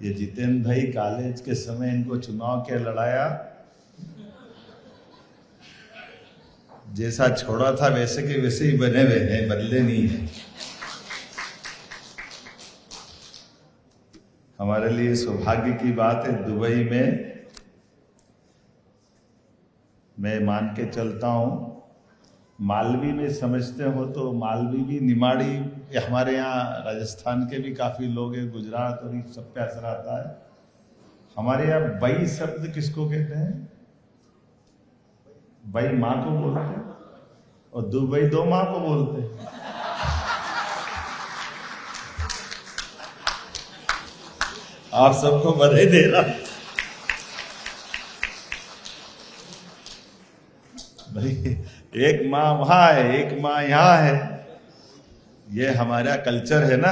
ये जितेंद्र भाई कॉलेज के समय इनको चुनाव के लड़ाया, जैसा छोड़ा था वैसे के वैसे ही बने हुए हैं, बदले नहीं है। हमारे लिए सौभाग्य की बात है, दुबई में मैं मान के चलता हूँ, मालवी में समझते हो तो मालवी भी, निमाड़ी, हमारे यहाँ राजस्थान के भी काफी लोग हैं, गुजरात और सब पे असर आता है। हमारे यहाँ बई शब्द किसको कहते हैं? बई माँ को बोलते हैं, और दुबई दो माँ को बोलते हैं। आप सबको बधाई दे रहा भाई, एक माँ वहां है, एक माँ यहाँ है। ये हमारा कल्चर है ना,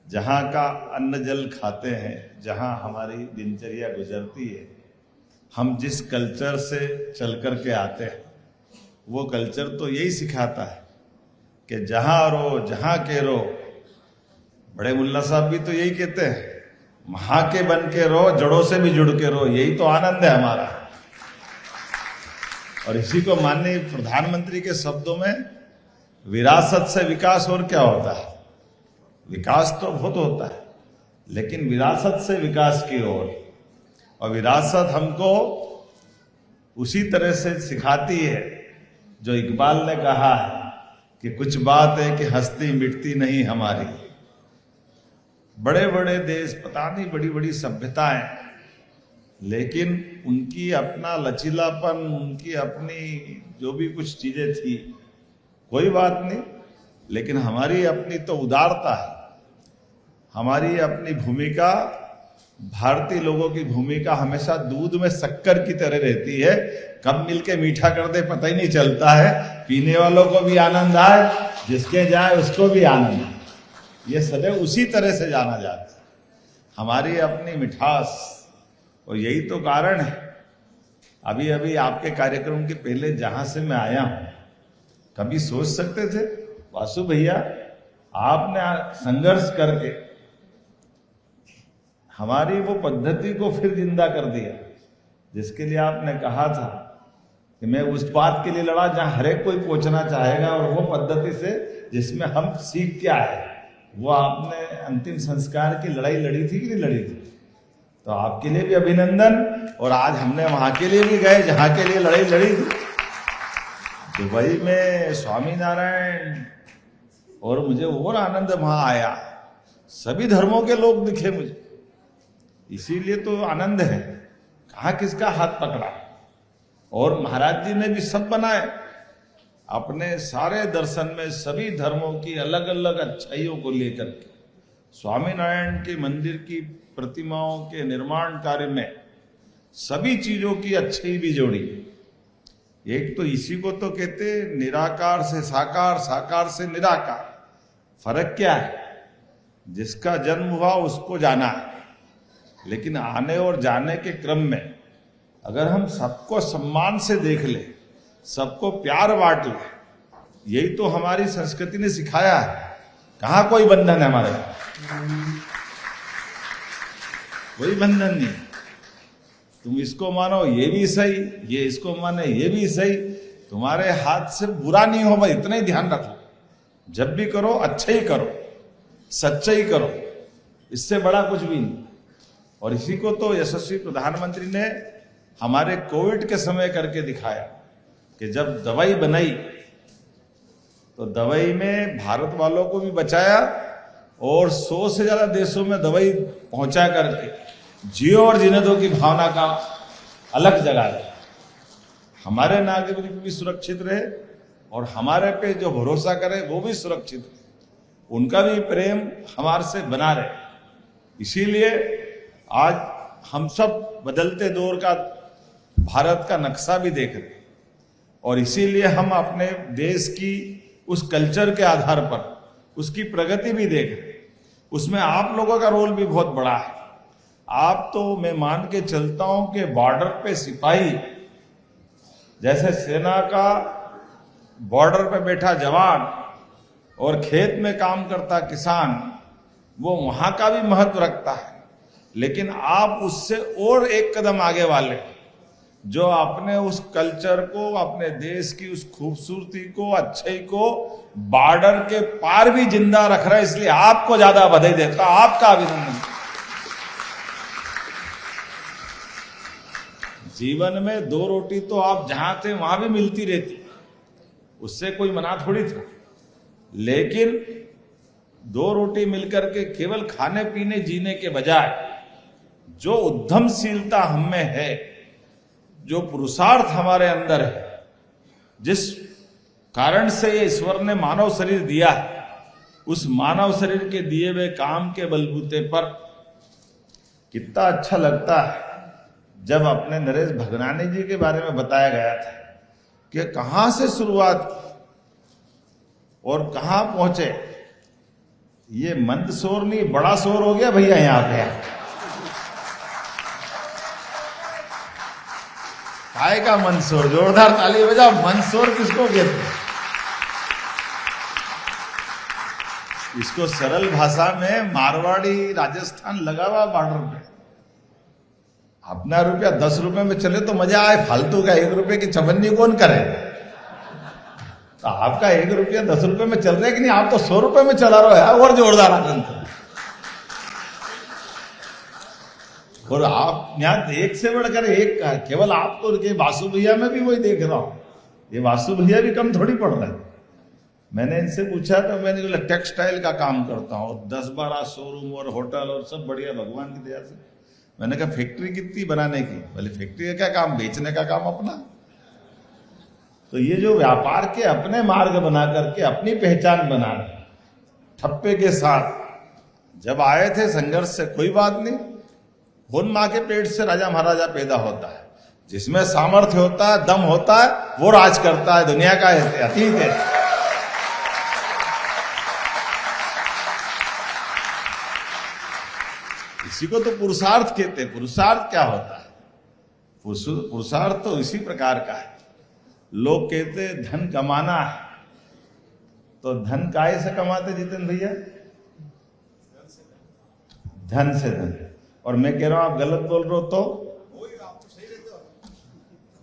जहाँ का अन्न जल खाते हैं, जहाँ हमारी दिनचर्या गुजरती है, हम जिस कल्चर से चल कर के आते हैं, वो कल्चर तो यही सिखाता है कि जहाँ रहो, जहाँ के रहो। बड़े मुल्ला साहब भी तो यही कहते हैं, वहां के बन के रहो, जड़ों से भी जुड़ के रहो, यही तो आनंद है हमारा। और इसी को माननीय प्रधानमंत्री के शब्दों में, विरासत से विकास और क्या होता है? विकास तो बहुत होता है, लेकिन विरासत से विकास की ओर। और विरासत हमको उसी तरह से सिखाती है जो इकबाल ने कहा है कि कुछ बात है कि हस्ती मिटती नहीं हमारी। बड़े बड़े देश, पता नहीं बड़ी बड़ी सभ्यताएं, लेकिन उनकी अपना लचीलापन, उनकी अपनी जो भी कुछ चीजें थी, कोई बात नहीं, लेकिन हमारी अपनी तो उदारता है, हमारी अपनी भूमिका, भारतीय लोगों की भूमिका हमेशा दूध में शक्कर की तरह रहती है, कब मिलके मीठा कर दे पता ही नहीं चलता है। पीने वालों को भी आनंद आए, जिसके जाए उसको भी आनंद आए, ये सदैव उसी तरह से जाना जाता है, हमारी अपनी मिठास। और यही तो कारण है, अभी अभी आपके कार्यक्रम के पहले जहां से मैं आया हूं, कभी सोच सकते थे वासु भैया, आपने संघर्ष करके हमारी वो पद्धति को फिर जिंदा कर दिया, जिसके लिए आपने कहा था कि मैं उस बात के लिए लड़ा जहां हर एक कोई पहुंचना चाहेगा, और वो पद्धति से जिसमें हम सीख क्या है, वो आपने अंतिम संस्कार की लड़ाई लड़ी थी कि नहीं लड़ी थी? तो आपके लिए भी अभिनंदन। और आज हमने वहां के लिए भी गए जहां के लिए लड़ाई लड़ी थी, दुबई में स्वामी नारायण, और मुझे और आनंद वहां आया, सभी धर्मों के लोग दिखे मुझे, इसीलिए तो आनंद है। कहाँ किसका हाथ पकड़ा, और महाराज जी ने भी सब बनाए अपने सारे दर्शन में, सभी धर्मों की अलग अलग अच्छाइयों को लेकर के स्वामीनारायण के मंदिर की प्रतिमाओं के निर्माण कार्य में सभी चीजों की अच्छाई भी जोड़ी। एक तो इसी को तो कहते निराकार से साकार, साकार से निराकार। फर्क क्या है? जिसका जन्म हुआ उसको जाना है, लेकिन आने और जाने के क्रम में अगर हम सबको सम्मान से देख ले, सबको प्यार बांट ले, यही तो हमारी संस्कृति ने सिखाया है। कहाँ कोई बंधन है हमारे, कोई बंधन नहीं। तुम इसको मानो ये भी सही, ये इसको माने ये भी सही, तुम्हारे हाथ से बुरा नहीं हो, भाई इतना ही ध्यान रखो। जब भी करो अच्छा ही करो, सच्चा ही करो, इससे बड़ा कुछ भी नहीं। और इसी को तो यशस्वी प्रधानमंत्री ने हमारे कोविड के समय करके दिखाया कि जब दवाई बनाई तो दवाई में भारत वालों को भी बचाया, और 100 से ज्यादा देशों में दवाई पहुंचा करके जियो और जीने दो की भावना का अलग जगह है। हमारे नागरिक भी सुरक्षित रहे, और हमारे पे जो भरोसा करे वो भी सुरक्षित रहे, उनका भी प्रेम हमारे से बना रहे। इसीलिए आज हम सब बदलते दौर का भारत का नक्शा भी देख रहे हैं, और इसीलिए हम अपने देश की उस कल्चर के आधार पर उसकी प्रगति भी देख रहे हैं। उसमें आप लोगों का रोल भी बहुत बड़ा है। आप तो मैं मान के चलता हूं कि बॉर्डर पे सिपाही, जैसे सेना का बॉर्डर पे बैठा जवान और खेत में काम करता किसान, वो वहां का भी महत्व रखता है। लेकिन आप उससे और एक कदम आगे वाले, जो अपने उस कल्चर को, अपने देश की उस खूबसूरती को, अच्छाई को बॉर्डर के पार भी जिंदा रख रहा है। इसलिए आपको ज्यादा बधाई देता, आपका अभिनंदन। जीवन में दो रोटी तो आप जहां थे वहां भी मिलती रहती, उससे कोई मना थोड़ी था, लेकिन दो रोटी मिलकर के केवल खाने पीने जीने के बजाय जो उद्यमशीलता हम में है, जो पुरुषार्थ हमारे अंदर है, जिस कारण से ये ईश्वर ने मानव शरीर दिया है, उस मानव शरीर के दिए हुए काम के बलबूते पर कितना अच्छा लगता है जब अपने नरेश भगनानी जी के बारे में बताया गया था कि कहां से शुरुआत और कहां पहुंचे। ये मंद शोर नहीं, बड़ा शोर हो गया भैया यहां पे। काय का मंदशोर, जोरदार ताली बजा। मंदशोर किसको कहते हैं? इसको सरल भाषा में मारवाड़ी राजस्थान लगा हुआ बॉर्डर पे। अपना रुपया 10 रुपए में चले तो मजा आए, फालतू का 1 रुपए की चवन्नी कौन करे? तो आपका 1 रुपया 10 रुपए में चल रहा है कि नहीं? आप तो 100 रुपए में चला रहे हो, और जोरदार आनंद। और आप यहाँ एक से बढ़कर एक, केवल आप तो के वासु भैया में भी वही देख रहा हूं। ये वासु भैया भी कम थोड़ी पड़ रहा है। मैंने इनसे पूछा तो मैंने बोला टेक्सटाइल का काम करता हूँ, 10-12 शोरूम और होटल और सब बढ़िया भगवान की दया से। मैंने कहा फैक्ट्री कितनी बनाने की? बोले फैक्ट्री का क्या काम, बेचने का काम अपना। तो ये जो व्यापार के अपने मार्ग बना करके अपनी पहचान बना ठप्पे के साथ जब आए थे, संघर्ष से कोई बात नहीं। खून मां के पेट से राजा महाराजा पैदा होता है, जिसमें सामर्थ्य होता है, दम होता है, वो राज करता है। दुनिया का अतीत है। इसी को तो पुरुषार्थ कहते हैं। पुरुषार्थ क्या होता है? पुरुषार्थ तो इसी प्रकार का है। लोग कहते हैं धन कमाना है, तो धन काहे से कमाते जितेंद्र भैया? धन से धन। और मैं कह रहा हूं आप गलत बोल रहे हो तो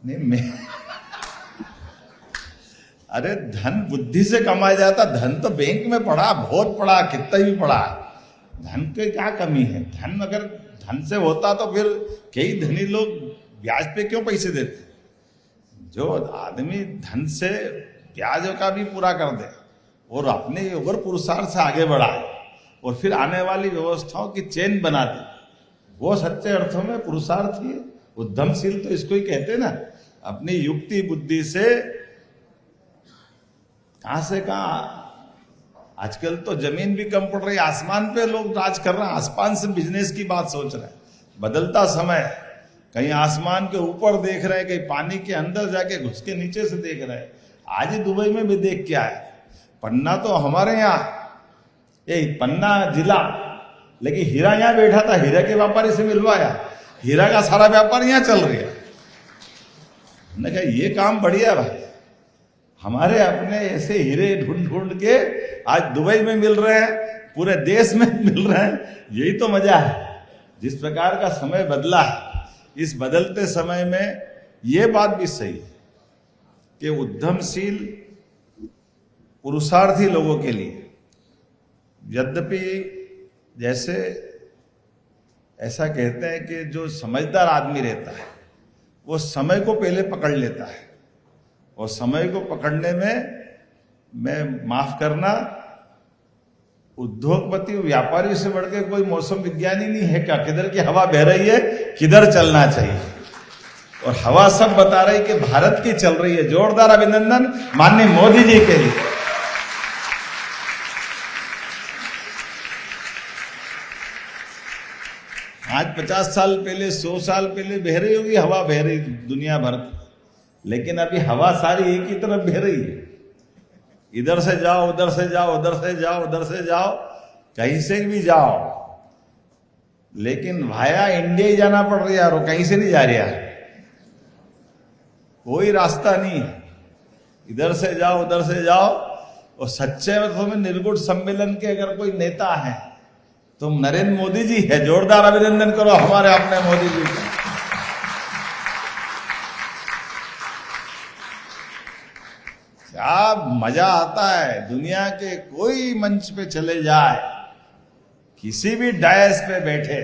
नहीं। मैं अरे धन बुद्धि से कमाया जाता। धन तो बैंक में पड़ा, बहुत पड़ा, कितना भी पड़ा। धन की क्या कमी है? धन अगर धन से होता तो फिर कई धनी लोग ब्याज पे क्यों पैसे देते? जो आदमी धन से ब्याज का भी पूरा कर दे और अपने और पुरुषार्थ से आगे बढ़ाए और फिर आने वाली व्यवस्थाओं की चेन बना दे, वो सच्चे अर्थों में पुरुषार्थ ही है। उद्यमशील तो इसको ही कहते हैं ना। अपनी युक्ति बुद्धि से कहां से कहां। आजकल तो जमीन भी कम पड़ रही, आसमान पे लोग राज कर रहे हैं। आसमान से बिजनेस की बात सोच रहे हैं। बदलता समय, कहीं आसमान के ऊपर देख रहे हैं, कहीं पानी के अंदर जाके घुस के नीचे से देख रहे हैं। आज ही दुबई में भी देख के आए। पन्ना तो हमारे यहाँ, ये पन्ना जिला, लेकिन हीरा यहां बैठा था, हीरा के व्यापारी से मिलवाया। हीरा का सारा व्यापार यहां चल रहा है। मैंने कहा ये काम बढ़िया भाई, हमारे अपने ऐसे हीरे ढूंढ ढूंढ के आज दुबई में मिल रहे हैं, पूरे देश में मिल रहे हैं। यही तो मजा है। जिस प्रकार का समय बदला है, इस बदलते समय में ये बात भी सही है कि उद्यमशील पुरुषार्थी लोगों के लिए, यद्यपि जैसे ऐसा कहते हैं कि जो समझदार आदमी रहता है वो समय को पहले पकड़ लेता है, और समय को पकड़ने में, मैं माफ करना, उद्योगपति व्यापारी से बढ़ के कोई मौसम विज्ञानी नहीं है। क्या किधर की हवा बह रही है, किधर चलना चाहिए, और हवा सब बता रही कि भारत की चल रही है। जोरदार अभिनंदन माननीय मोदी जी के लिए। आज 50 साल पहले, 100 साल पहले बह रही होगी हवा, बह रही दुनिया भर, लेकिन अभी हवा सारी एक ही तरफ बह रही है। इधर से जाओ, उधर से जाओ, उधर से जाओ, उधर से जाओ, कहीं से भी जाओ, लेकिन भाया इंडिया ही जाना पड़ रहा है, और कहीं से नहीं जा रहा है। कोई रास्ता नहीं है। इधर से जाओ, उधर से जाओ। और सच्चे अर्थों में निर्गुण सम्मेलन के अगर कोई नेता है तुम नरेंद्र मोदी जी है। जोरदार अभिनंदन करो हमारे अपने मोदी जी का। क्या मजा आता है। दुनिया के कोई मंच पे चले जाए, किसी भी डायस पे बैठे,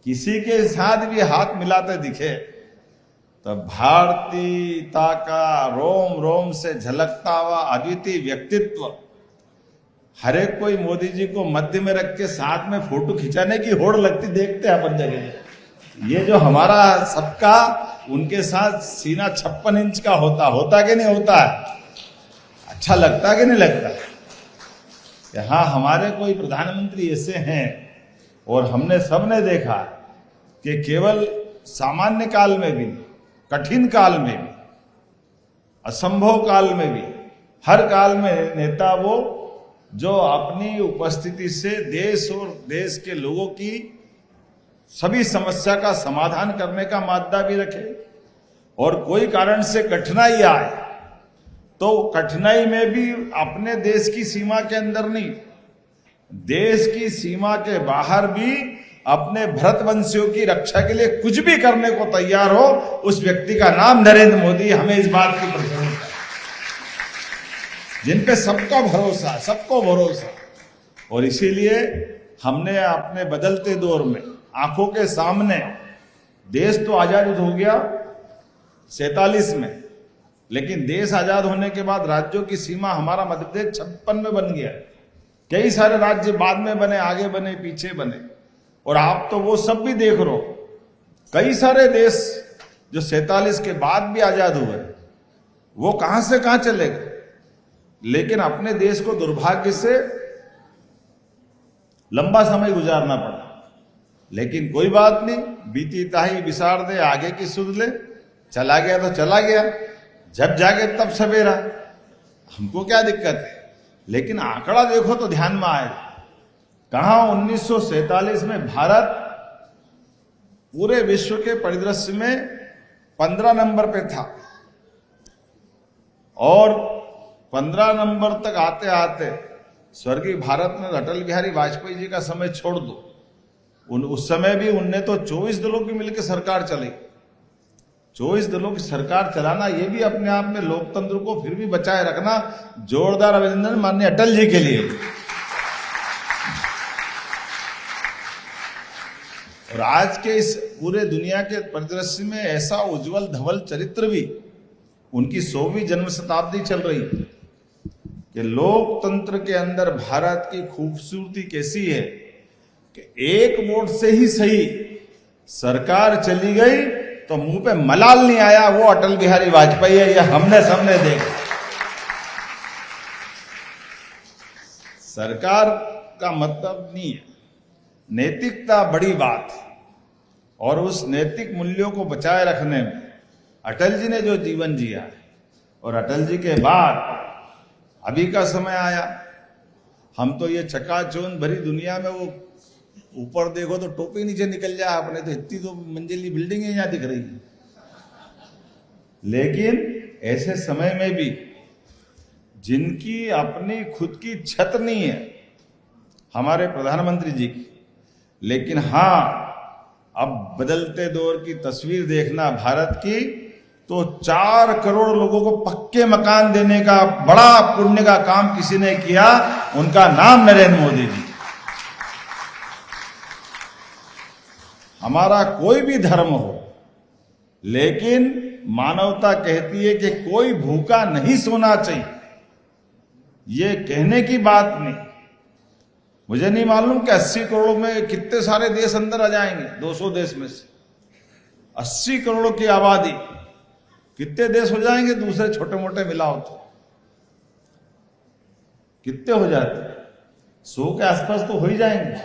किसी के साथ भी हाथ मिलाते दिखे, तो भारतीयता का रोम रोम से झलकता हुआ अद्वितीय व्यक्तित्व, हर एक कोई मोदी जी को मध्य में रख के साथ में फोटो खिंचाने की होड़ लगती देखते हैं अपन जगह। ये जो हमारा सबका उनके साथ सीना 56 इंच का होता कि नहीं होता है? अच्छा लगता कि नहीं लगता कि हाँ हमारे कोई प्रधानमंत्री ऐसे हैं। और हमने सबने देखा कि केवल सामान्य काल में भी, कठिन काल में भी, असंभव काल में भी, हर काल में नेता वो जो अपनी उपस्थिति से देश और देश के लोगों की सभी समस्या का समाधान करने का मादा भी रखे। और कोई कारण से कठिनाई आए तो कठिनाई में भी अपने देश की सीमा के अंदर नहीं, देश की सीमा के बाहर भी अपने भरतवंशियों की रक्षा के लिए कुछ भी करने को तैयार हो, उस व्यक्ति का नाम नरेंद्र मोदी। हमें इस बात की प्रशंसा है, जिन पे सबका भरोसा, सबको भरोसा। और इसीलिए हमने अपने बदलते दौर में आंखों के सामने, देश तो आजाद हो गया 47 में, लेकिन देश आजाद होने के बाद राज्यों की सीमा हमारा मध्य प्रदेश 56 में बन गया। कई सारे राज्य बाद में बने, आगे बने, पीछे बने, और आप तो वो सब भी देख रहे हो। कई सारे देश जो 47 के बाद भी आजाद हुए, वो कहां से कहां चले गए। लेकिन अपने देश को दुर्भाग्य से लंबा समय गुजारना पड़ा। लेकिन कोई बात नहीं, बीती ताही बिसार दे, आगे की सुध ले। चला गया तो चला गया, जब जागे तब सवेरा, हमको क्या दिक्कत है। लेकिन आंकड़ा देखो तो ध्यान में आए, कहां 1947 में भारत पूरे विश्व के परिदृश्य में 15 नंबर पे था, और 15 नंबर तक आते आते स्वर्गीय भारत में अटल बिहारी वाजपेयी जी का समय छोड़ दो, उस समय भी उनने तो 24 दलों की मिलकर सरकार चलाई। 24 दलों की सरकार चलाना, ये भी अपने आप में लोकतंत्र को फिर भी बचाए रखना। जोरदार अभिनंदन माननीय अटल जी के लिए। और आज के इस पूरे दुनिया के परिदृश्य में ऐसा उज्जवल धवल चरित्र भी, उनकी 100वीं जन्म शताब्दी चल रही है, कि लोकतंत्र के अंदर भारत की खूबसूरती कैसी है कि एक वोट से ही सही सरकार चली गई तो मुंह पे मलाल नहीं आया, वो अटल बिहारी वाजपेयी है। ये हमने सबने देखा। सरकार का मतलब नहीं है, नैतिकता बड़ी बात है। और उस नैतिक मूल्यों को बचाए रखने में अटल जी ने जो जीवन जिया है, और अटल जी के बाद अभी का समय आया, हम तो ये चकाचौंध भरी दुनिया में, वो ऊपर देखो तो टोपी नीचे निकल जाए अपने, तो इतनी तो मंजिली बिल्डिंगें यहां दिख रही है। लेकिन ऐसे समय में भी जिनकी अपनी खुद की छत नहीं है, हमारे प्रधानमंत्री जी की, लेकिन हां अब बदलते दौर की तस्वीर देखना भारत की, तो 4 करोड़ लोगों को पक्के मकान देने का बड़ा पुण्य का काम किसी ने किया, उनका नाम नरेंद्र मोदी जी। हमारा कोई भी धर्म हो, लेकिन मानवता कहती है कि कोई भूखा नहीं सोना चाहिए। ये कहने की बात नहीं। मुझे नहीं मालूम कि 80 करोड़ में कितने सारे देश अंदर आ जाएंगे, 200 देश में से 80 करोड़ की आबादी, कितने देश हो जाएंगे दूसरे छोटे मोटे मिलाओ तो कितने हो जाते? 100 के आसपास तो हो ही जाएंगे।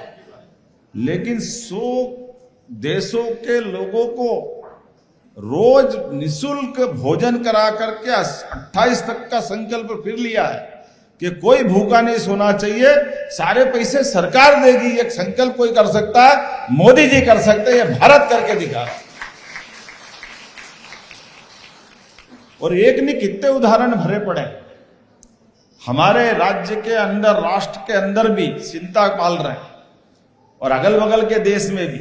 लेकिन 100 देशों के लोगों को रोज निशुल्क भोजन करा करके 28 तक का संकल्प फिर लिया है कि कोई भूखा नहीं सोना चाहिए, सारे पैसे सरकार देगी। एक संकल्प कोई कर सकता है, मोदी जी कर सकते हैं, ये भारत करके दिखा। और एक नहीं कितने उदाहरण भरे पड़े। हमारे राज्य के अंदर, राष्ट्र के अंदर भी चिंता पाल रहे हैं और अगल बगल के देश में भी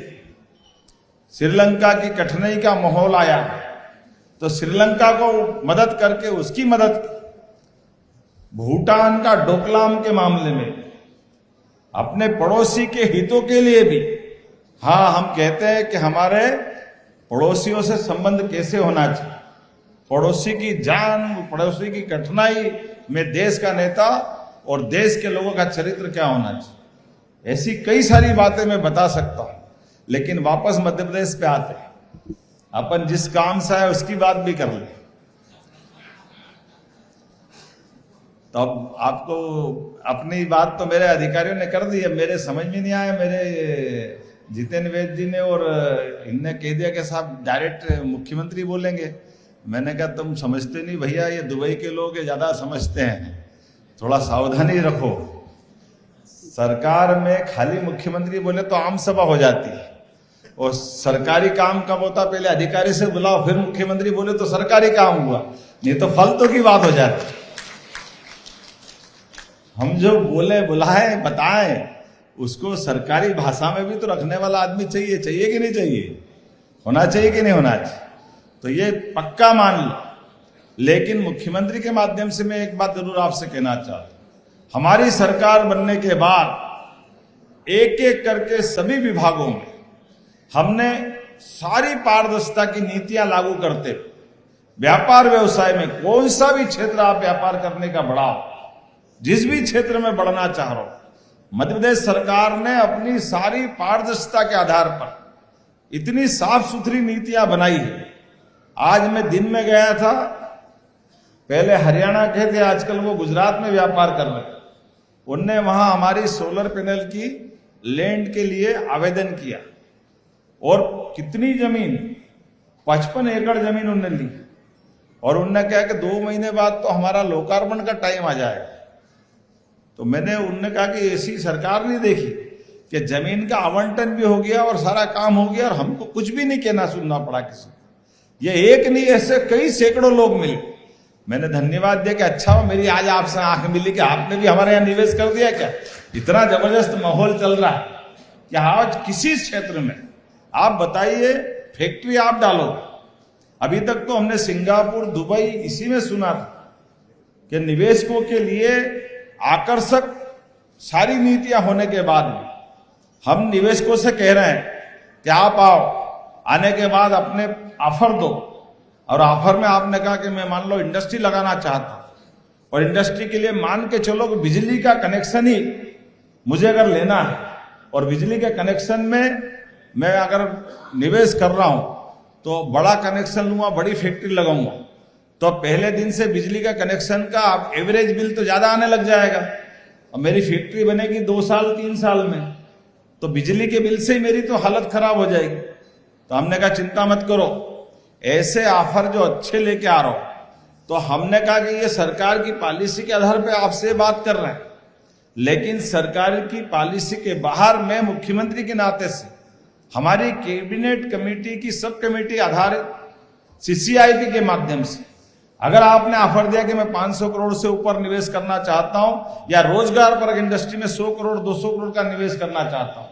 श्रीलंका की कठिनाई का माहौल आया तो श्रीलंका को मदद करके उसकी मदद की। भूटान का डोकलाम के मामले में अपने पड़ोसी के हितों के लिए भी, हाँ, हम कहते हैं कि हमारे पड़ोसियों से संबंध कैसे होना चाहिए, पड़ोसी की जान, पड़ोसी की कठिनाई में देश का नेता और देश के लोगों का चरित्र क्या होना चाहिए, ऐसी कई सारी बातें मैं बता सकता हूं। लेकिन वापस मध्य प्रदेश पे आते हैं, अपन जिस काम से आए उसकी बात भी कर ले। तो अब आपको अपनी बात तो मेरे अधिकारियों ने कर दी, अब मेरे समझ में नहीं आया, मेरे जितेंद्र वैद्य जी ने और इनने कह दिया कि साहब डायरेक्ट मुख्यमंत्री बोलेंगे। मैंने कहा तुम समझते नहीं भैया, ये दुबई के लोग ज्यादा समझते हैं, थोड़ा सावधानी रखो। सरकार में खाली मुख्यमंत्री बोले तो आम सभा हो जाती है, और सरकारी काम कब होता, पहले अधिकारी से बुलाओ फिर मुख्यमंत्री बोले तो सरकारी काम हुआ, नहीं तो फालतू की बात हो जाती। हम जो बोले, बुलाए, बताएं, उसको सरकारी भाषा में भी तो रखने वाला आदमी चाहिए, चाहिए कि नहीं चाहिए, होना चाहिए कि नहीं होना चाहिए। तो ये पक्का मान लो। लेकिन मुख्यमंत्री के माध्यम से मैं एक बात जरूर आपसे कहना चाहता हूं, हमारी सरकार बनने के बाद एक एक करके सभी विभागों में हमने सारी पारदर्शिता की नीतियां लागू करते, व्यापार व्यवसाय में कौन सा भी क्षेत्र आप व्यापार करने का बढ़ाओ, जिस भी क्षेत्र में बढ़ना चाह रहे हो, मध्य प्रदेश सरकार ने अपनी सारी पारदर्शिता के आधार पर इतनी साफ सुथरी नीतियां बनाई है। आज मैं दिन में गया था, पहले हरियाणा के थे, आजकल वो गुजरात में व्यापार कर रहे हैं। उनने वहां हमारी सोलर पैनल की लैंड के लिए आवेदन किया, और कितनी जमीन, 55 एकड़ जमीन उनने ली, और उनने कहा कि 2 महीने बाद तो हमारा लोकार्पण का टाइम आ जाएगा। तो उनने कहा कि ऐसी सरकार नहीं देखी कि जमीन का आवंटन भी हो गया और सारा काम हो गया और हमको कुछ भी नहीं कहना सुनना पड़ा किसी को। ये एक नहीं, ऐसे कई सैकड़ों लोग मिले। मैंने धन्यवाद दिया कि अच्छा मेरी आज आपसे आंख मिली कि आपने भी हमारे यहाँ निवेश कर दिया क्या। इतना जबरदस्त माहौल चल रहा है कि आज किसी क्षेत्र में आप बताइए, फैक्ट्री आप डालो। अभी तक तो हमने सिंगापुर, दुबई इसी में सुना था कि निवेशकों के लिए आकर्षक सारी नीतियां होने के बाद भी हम निवेशकों से कह रहे हैं कि आप आओ, आने के बाद अपने ऑफर दो। और ऑफर में आपने कहा कि मैं मान लो इंडस्ट्री लगाना चाहता हूं, और इंडस्ट्री के लिए मान के चलो कि बिजली का कनेक्शन ही मुझे अगर लेना है, और बिजली के कनेक्शन में मैं अगर निवेश कर रहा हूं तो बड़ा कनेक्शन लूंगा, बड़ी फैक्ट्री लगाऊंगा, तो पहले दिन से बिजली का कनेक्शन का एवरेज बिल तो ज्यादा आने लग जाएगा। और मेरी फैक्ट्री बनेगी 2 साल 3 साल में, तो बिजली के बिल से ही मेरी तो हालत खराब हो जाएगी। तो हमने कहा चिंता मत करो, ऐसे ऑफर जो अच्छे लेके आ रहा हो। तो हमने कहा कि ये सरकार की पॉलिसी के आधार पे आपसे बात कर रहे हैं, लेकिन सरकार की पॉलिसी के बाहर मैं मुख्यमंत्री के नाते से हमारी कैबिनेट कमेटी की सब कमेटी आधारित सीसीआईपी के माध्यम से अगर आपने ऑफर दिया कि मैं 500 करोड़ से ऊपर निवेश करना चाहता हूं, या रोजगार पर इंडस्ट्री में 100 करोड़ 200 करोड़ का निवेश करना चाहता हूं,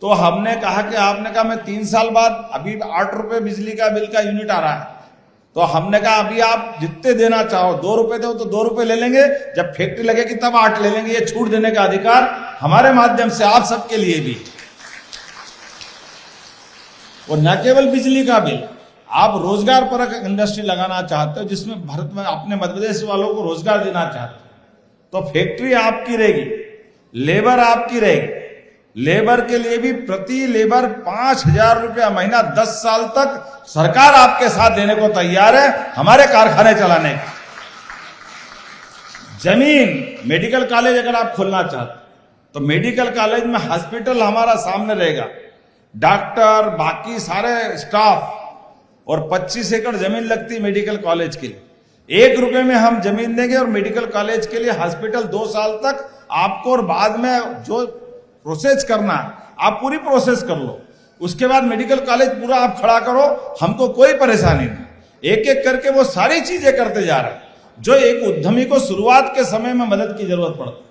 तो हमने कहा कि आपने कहा मैं 3 साल बाद, अभी 8 रुपए बिजली का बिल का यूनिट आ रहा है, तो हमने कहा अभी आप जितने देना चाहो, 2 रुपए दो तो 2 रुपए ले लेंगे, जब फैक्ट्री लगेगी तब 8 ले लेंगे। ये छूट देने का अधिकार हमारे माध्यम से आप सबके लिए भी। और न केवल बिजली का बिल, आप रोजगार परक इंडस्ट्री लगाना चाहते हो जिसमें भारत में अपने मध्य प्रदेश वालों को रोजगार देना चाहते हो, तो फैक्ट्री आपकी रहेगी, लेबर आपकी रहेगी। लेबर के लिए भी प्रति लेबर 5,000 रुपया महीना 10 साल तक सरकार आपके साथ देने को तैयार है हमारे कारखाने चलाने का। जमीन, मेडिकल कॉलेज अगर आप खोलना चाहते तो मेडिकल कॉलेज में हॉस्पिटल हमारा सामने रहेगा, डॉक्टर, बाकी सारे स्टाफ, और 25 एकड़ जमीन लगती है मेडिकल कॉलेज के लिए। 1 रुपए में हम जमीन देंगे और मेडिकल कॉलेज के लिए हॉस्पिटल 2 साल तक आपको, और बाद में जो प्रोसेस करना है आप पूरी प्रोसेस कर लो। उसके बाद मेडिकल कॉलेज पूरा आप खड़ा करो, हमको कोई परेशानी नहीं। एक एक करके वो सारी चीजें करते जा रहे हैं जो एक उद्यमी को शुरुआत के समय में मदद की जरूरत पड़ती।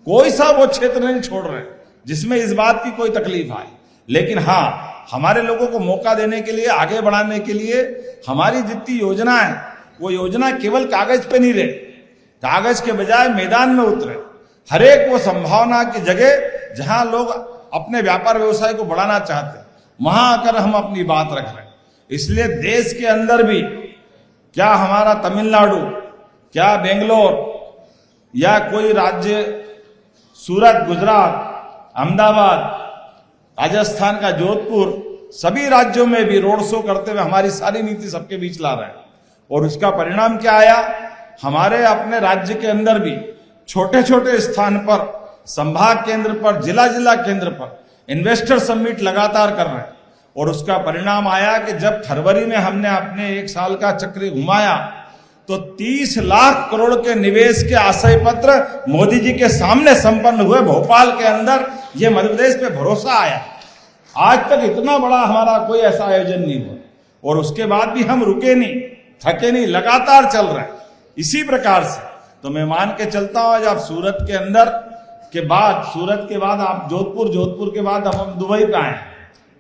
कोई सा वो क्षेत्र नहीं छोड़ रहे जिसमें इस बात की कोई तकलीफ आए। लेकिन हाँ, हमारे लोगों को मौका देने के लिए, आगे बढ़ाने के लिए हमारी जितनी योजना है वो योजना केवल कागज पे नहीं रहे, कागज के बजाय मैदान में उतरे। हर एक वो संभावना की जगह जहां लोग अपने व्यापार व्यवसाय को बढ़ाना चाहते हैं वहां आकर हम अपनी बात रख रहे हैं। इसलिए देश के अंदर भी, क्या हमारा तमिलनाडु, क्या बेंगलोर या कोई राज्य, सूरत, गुजरात, अहमदाबाद, राजस्थान का जोधपुर, सभी राज्यों में भी रोड शो करते हुए हमारी सारी नीति सबके बीच ला रहे हैं। और उसका परिणाम क्या आया, हमारे अपने राज्य के अंदर भी छोटे छोटे स्थान पर, संभाग केंद्र पर, जिला जिला केंद्र पर इन्वेस्टर समिट लगातार कर रहे हैं। और उसका परिणाम आया कि जब फरवरी में हमने अपने 1 साल का चक्र घुमाया तो 30 लाख करोड़ के निवेश के आशय पत्र मोदी जी के सामने संपन्न हुए भोपाल के अंदर। ये मध्य प्रदेश पे भरोसा आया। आज तक इतना बड़ा हमारा कोई ऐसा आयोजन नहीं हुआ। और उसके बाद भी हम रुके नहीं, थके नहीं, लगातार चल रहे हैं इसी प्रकार से। तो मैं मान के चलता हूं, आज आप सूरत के अंदर के बाद, सूरत के बाद आप जोधपुर, जोधपुर के बाद अब हम दुबई पे आए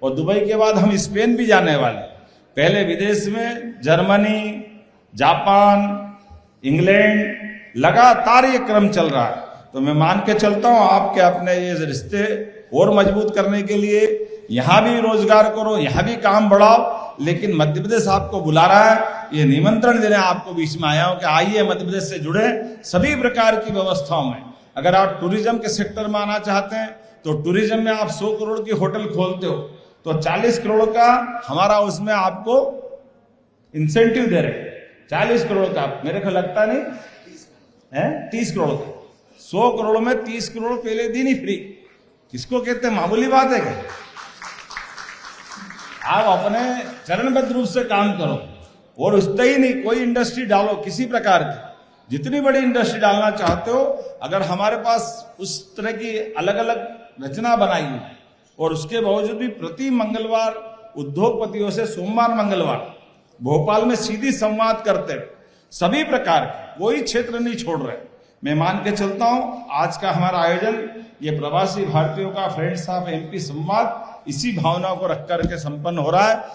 और दुबई के बाद हम स्पेन भी जाने वाले। पहले विदेश में जर्मनी, जापान, इंग्लैंड, लगातार ये क्रम चल रहा है। तो मैं मान के चलता हूं आपके अपने ये रिश्ते और मजबूत करने के लिए यहां भी रोजगार करो, यहां भी काम बढ़ाओ। लेकिन मध्य प्रदेश आपको बुला रहा है, ये निमंत्रण देने आपको बीच में आया हूं कि आइए मध्य प्रदेश से जुड़े सभी प्रकार की व्यवस्थाओं में। अगर आप टूरिज्म के सेक्टर में आना चाहते हैं तो टूरिज्म में आप 100 करोड़ की होटल खोलते हो तो 40 करोड़ का हमारा उसमें आपको इंसेंटिव दे रहे हैं। 40 करोड़ का, मेरे को लगता नहीं है, 30 करोड़ का। 100 करोड़ में 30 करोड़ पहले दिन ही फ्री। किसको कहते हैं, मामूली बात है क्या? आप अपने चरणबद्ध रूप से काम करो और उससे ही नहीं, कोई इंडस्ट्री डालो किसी प्रकार की, जितनी बड़ी इंडस्ट्री डालना चाहते हो। अगर हमारे पास उस तरह की अलग अलग रचना बनाई है और उसके बावजूद भी प्रति मंगलवार उद्योगपतियों से सोमवार मंगलवार भोपाल में सीधी संवाद करते हैं, सभी प्रकार के कोई क्षेत्र नहीं छोड़ रहे। मैं मान के चलता हूं आज का हमारा आयोजन, ये प्रवासी भारतीयों का फ्रेंड्स ऑफ एमपी संवाद, इसी भावना को रख करके संपन्न हो रहा है।